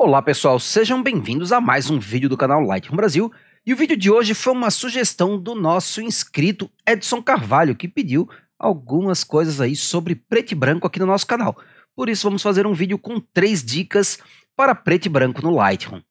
Olá pessoal, sejam bem-vindos a mais um vídeo do canal Lightroom Brasil. E o vídeo de hoje foi uma sugestão do nosso inscrito Edson Carvalho, que pediu algumas coisas aí sobre preto e branco aqui no nosso canal. Por isso vamos fazer um vídeo com 3 dicas para preto e branco no Lightroom.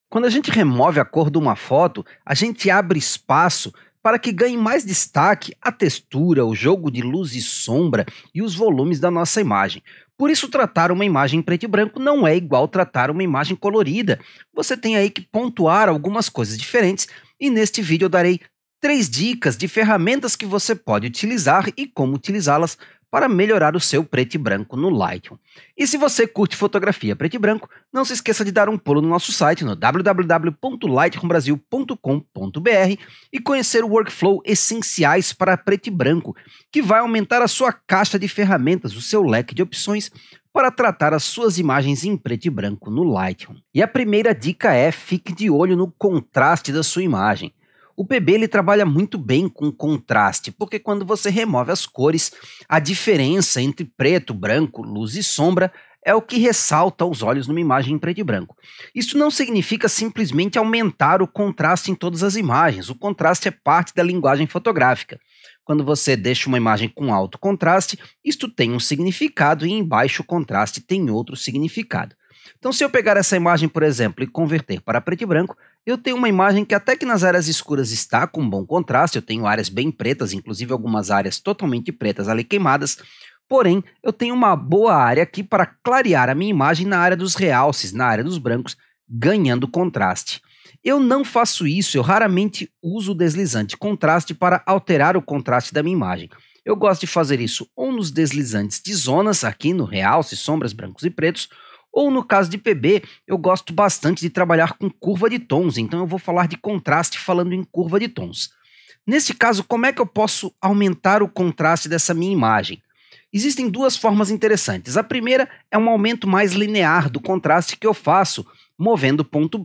Quando a gente remove a cor de uma foto, a gente abre espaço para que ganhe mais destaque a textura, o jogo de luz e sombra e os volumes da nossa imagem. Por isso, tratar uma imagem em preto e branco não é igual tratar uma imagem colorida. Você tem aí que pontuar algumas coisas diferentes e neste vídeo eu darei 3 dicas de ferramentas que você pode utilizar e como utilizá-las para melhorar o seu preto e branco no Lightroom. E se você curte fotografia preto e branco, não se esqueça de dar um pulo no nosso site no www.lightroombrasil.com.br e conhecer o workflow essenciais para preto e branco, que vai aumentar a sua caixa de ferramentas, o seu leque de opções para tratar as suas imagens em preto e branco no Lightroom. E a primeira dica é: fique de olho no contraste da sua imagem. O PB ele trabalha muito bem com contraste, porque quando você remove as cores, a diferença entre preto, branco, luz e sombra é o que ressalta aos olhos numa imagem em preto e branco. Isso não significa simplesmente aumentar o contraste em todas as imagens. O contraste é parte da linguagem fotográfica. Quando você deixa uma imagem com alto contraste, isto tem um significado e em baixo contraste tem outro significado. Então, se eu pegar essa imagem, por exemplo, e converter para preto e branco, eu tenho uma imagem que até que nas áreas escuras está com bom contraste, eu tenho áreas bem pretas, inclusive algumas áreas totalmente pretas ali queimadas, porém, eu tenho uma boa área aqui para clarear a minha imagem na área dos realces, na área dos brancos, ganhando contraste. Eu não faço isso, eu raramente uso o deslizante contraste para alterar o contraste da minha imagem. Eu gosto de fazer isso ou nos deslizantes de zonas, aqui no realce, sombras, brancos e pretos, ou no caso de PB, eu gosto bastante de trabalhar com curva de tons, então eu vou falar de contraste falando em curva de tons. Neste caso, como é que eu posso aumentar o contraste dessa minha imagem? Existem 2 formas interessantes. A primeira é um aumento mais linear do contraste que eu faço, movendo o ponto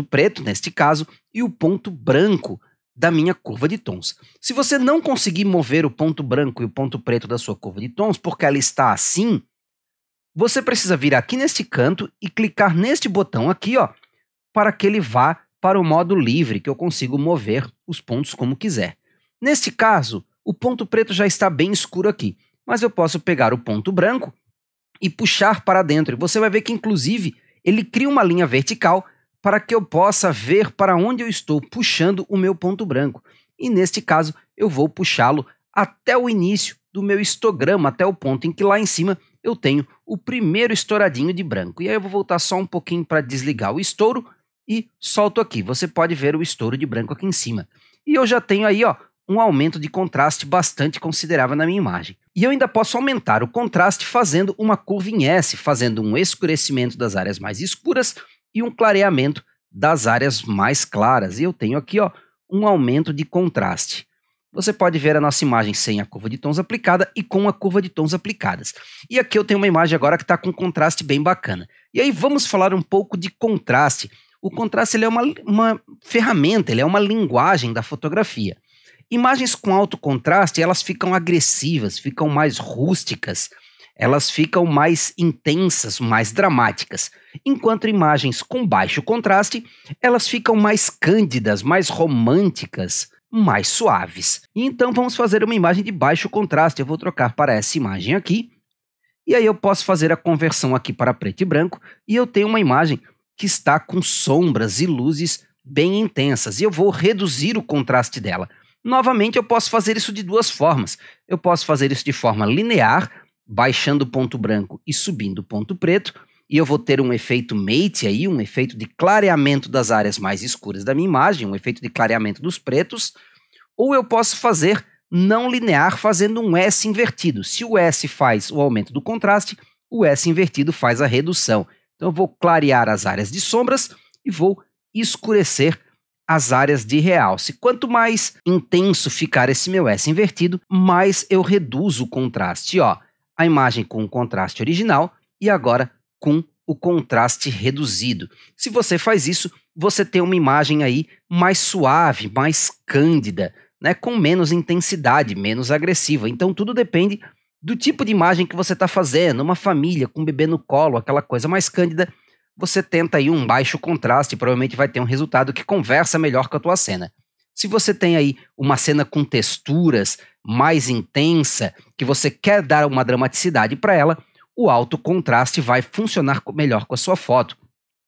preto neste caso, e o ponto branco da minha curva de tons. Se você não conseguir mover o ponto branco e o ponto preto da sua curva de tons, porque ela está assim, você precisa vir aqui neste canto e clicar neste botão aqui, ó, para que ele vá para o modo livre, que eu consigo mover os pontos como quiser. Neste caso, o ponto preto já está bem escuro aqui, mas eu posso pegar o ponto branco e puxar para dentro. E você vai ver que, inclusive, ele cria uma linha vertical para que eu possa ver para onde eu estou puxando o meu ponto branco. E neste caso, eu vou puxá-lo até o início do meu histograma, até o ponto em que lá em cima eu tenho o primeiro estouradinho de branco. E aí eu vou voltar só um pouquinho para desligar o estouro e solto aqui. Você pode ver o estouro de branco aqui em cima. E eu já tenho aí, ó, um aumento de contraste bastante considerável na minha imagem. E eu ainda posso aumentar o contraste fazendo uma curva em S, fazendo um escurecimento das áreas mais escuras e um clareamento das áreas mais claras. E eu tenho aqui, ó, um aumento de contraste. Você pode ver a nossa imagem sem a curva de tons aplicada e com a curva de tons aplicadas. E aqui eu tenho uma imagem agora que está com um contraste bem bacana. E aí vamos falar um pouco de contraste. O contraste ele é uma ferramenta, ele é uma linguagem da fotografia. Imagens com alto contraste, elas ficam agressivas, ficam mais rústicas, elas ficam mais intensas, mais dramáticas. Enquanto imagens com baixo contraste, elas ficam mais cândidas, mais românticas, mais suaves. E então vamos fazer uma imagem de baixo contraste. Eu vou trocar para essa imagem aqui. E aí eu posso fazer a conversão aqui para preto e branco. E eu tenho uma imagem que está com sombras e luzes bem intensas. E eu vou reduzir o contraste dela. Novamente eu posso fazer isso de 2 formas. Eu posso fazer isso de forma linear, baixando o ponto branco e subindo o ponto preto. E eu vou ter um efeito mate aí, um efeito de clareamento das áreas mais escuras da minha imagem, um efeito de clareamento dos pretos. Ou eu posso fazer não linear, fazendo um S invertido. Se o S faz o aumento do contraste, o S invertido faz a redução. Então eu vou clarear as áreas de sombras e vou escurecer as áreas de realce. Quanto mais intenso ficar esse meu S invertido, mais eu reduzo o contraste. Ó, a imagem com o contraste original e agora com o contraste reduzido. Se você faz isso, você tem uma imagem aí mais suave, mais cândida, né, com menos intensidade, menos agressiva. Então tudo depende do tipo de imagem que você está fazendo. Uma família com um bebê no colo, aquela coisa mais cândida, você tenta aí um baixo contraste, provavelmente vai ter um resultado que conversa melhor com a tua cena. Se você tem aí uma cena com texturas mais intensa, que você quer dar uma dramaticidade para ela, o alto contraste vai funcionar melhor com a sua foto.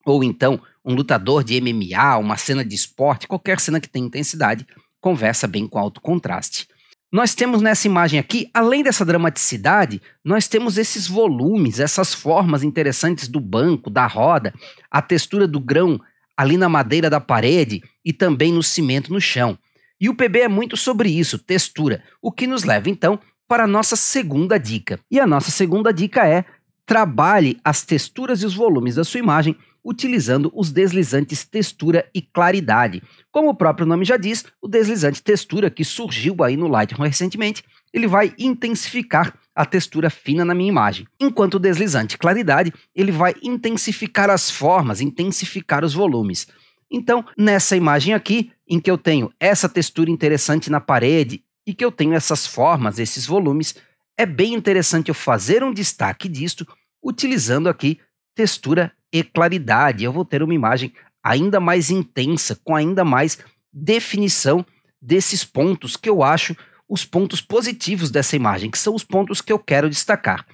Ou então, um lutador de MMA, uma cena de esporte, qualquer cena que tenha intensidade, conversa bem com alto contraste. Nós temos nessa imagem aqui, além dessa dramaticidade, nós temos esses volumes, essas formas interessantes do banco, da roda, a textura do grão ali na madeira da parede e também no cimento no chão. E o PB é muito sobre isso, textura, o que nos leva então para a nossa segunda dica. E a nossa segunda dica é: trabalhe as texturas e os volumes da sua imagem utilizando os deslizantes textura e claridade. Como o próprio nome já diz, o deslizante textura, que surgiu aí no Lightroom recentemente, ele vai intensificar a textura fina na minha imagem. Enquanto o deslizante claridade, ele vai intensificar as formas, intensificar os volumes. Então, nessa imagem aqui, em que eu tenho essa textura interessante na parede e que eu tenho essas formas, esses volumes, é bem interessante eu fazer um destaque disto utilizando aqui textura e claridade. Eu vou ter uma imagem ainda mais intensa, com ainda mais definição desses pontos que eu acho os pontos positivos dessa imagem, que são os pontos que eu quero destacar.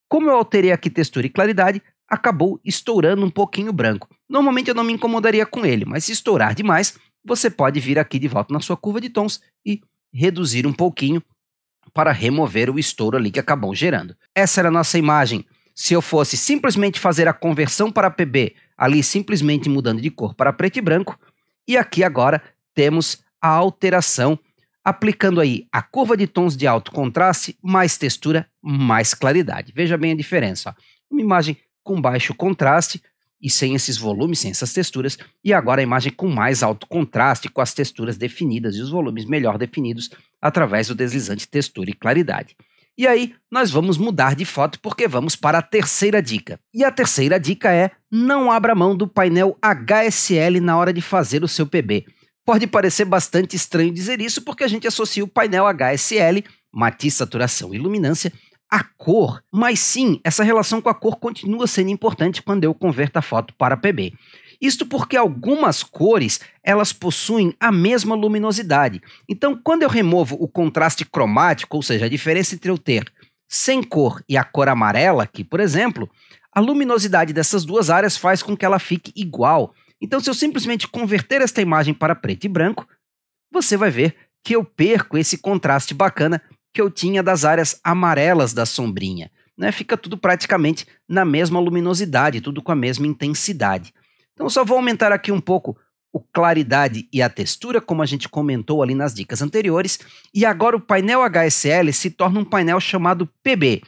Como eu alterei aqui textura e claridade, acabou estourando um pouquinho o branco. Normalmente eu não me incomodaria com ele, mas se estourar demais, você pode vir aqui de volta na sua curva de tons e reduzir um pouquinho para remover o estouro ali que acabou gerando. Essa era a nossa imagem. Se eu fosse simplesmente fazer a conversão para PB, ali simplesmente mudando de cor para preto e branco, e aqui agora temos a alteração, aplicando aí a curva de tons de alto contraste, mais textura, mais claridade. Veja bem a diferença, ó. Uma imagem com baixo contraste e sem esses volumes, sem essas texturas, e agora a imagem com mais alto contraste, com as texturas definidas e os volumes melhor definidos através do deslizante textura e claridade. E aí, nós vamos mudar de foto porque vamos para a terceira dica. E a terceira dica é: não abra mão do painel HSL na hora de fazer o seu PB. Pode parecer bastante estranho dizer isso porque a gente associa o painel HSL, matiz, saturação e luminância, à cor. Mas sim, essa relação com a cor continua sendo importante quando eu converto a foto para PB. Isto porque algumas cores, elas possuem a mesma luminosidade. Então, quando eu removo o contraste cromático, ou seja, a diferença entre eu ter sem cor e a cor amarela aqui, por exemplo, a luminosidade dessas duas áreas faz com que ela fique igual. Então, se eu simplesmente converter esta imagem para preto e branco, você vai ver que eu perco esse contraste bacana que eu tinha das áreas amarelas da sombrinha, né? Fica tudo praticamente na mesma luminosidade, tudo com a mesma intensidade. Então eu só vou aumentar aqui um pouco a claridade e a textura, como a gente comentou ali nas dicas anteriores, e agora o painel HSL se torna um painel chamado PB.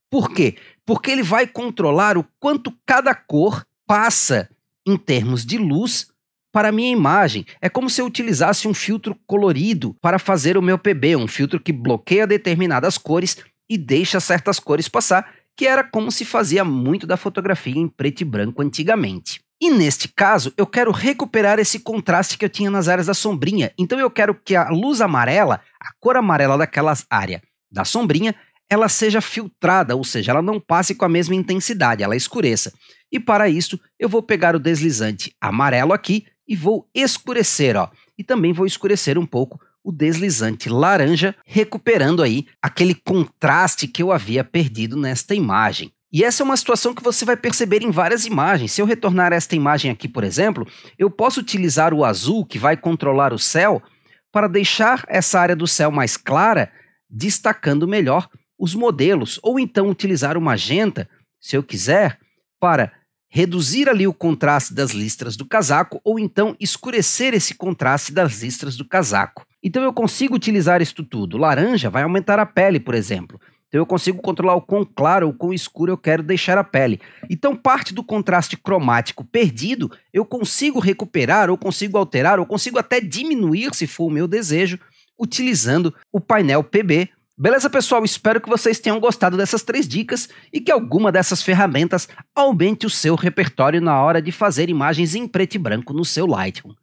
Por quê? Porque ele vai controlar o quanto cada cor passa em termos de luz para a minha imagem. É como se eu utilizasse um filtro colorido para fazer o meu PB, um filtro que bloqueia determinadas cores e deixa certas cores passar, que era como se fazia muito da fotografia em preto e branco antigamente. E neste caso, eu quero recuperar esse contraste que eu tinha nas áreas da sombrinha. Então eu quero que a luz amarela, a cor amarela daquela área da sombrinha, ela seja filtrada, ou seja, ela não passe com a mesma intensidade, ela escureça. E para isso, eu vou pegar o deslizante amarelo aqui e vou escurecer, ó. E também vou escurecer um pouco o deslizante laranja, recuperando aí aquele contraste que eu havia perdido nesta imagem. E essa é uma situação que você vai perceber em várias imagens. Se eu retornar esta imagem aqui, por exemplo, eu posso utilizar o azul, que vai controlar o céu, para deixar essa área do céu mais clara, destacando melhor os modelos. Ou então utilizar o magenta, se eu quiser, para reduzir ali o contraste das listras do casaco, ou então escurecer esse contraste das listras do casaco. Então eu consigo utilizar isto tudo. Laranja vai aumentar a pele, por exemplo. Então eu consigo controlar o quão claro ou quão escuro eu quero deixar a pele. Então parte do contraste cromático perdido eu consigo recuperar, ou consigo alterar, ou consigo até diminuir, se for o meu desejo, utilizando o painel PB. Beleza, pessoal? Espero que vocês tenham gostado dessas 3 dicas e que alguma dessas ferramentas aumente o seu repertório na hora de fazer imagens em preto e branco no seu Lightroom.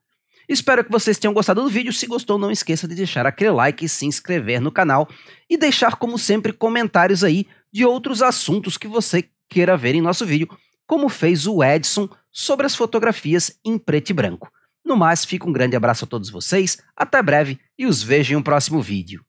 Espero que vocês tenham gostado do vídeo. Se gostou, não esqueça de deixar aquele like, se inscrever no canal e deixar, como sempre, comentários aí de outros assuntos que você queira ver em nosso vídeo, como fez o Edson sobre as fotografias em preto e branco. No mais, fica um grande abraço a todos vocês, até breve e os vejo em um próximo vídeo.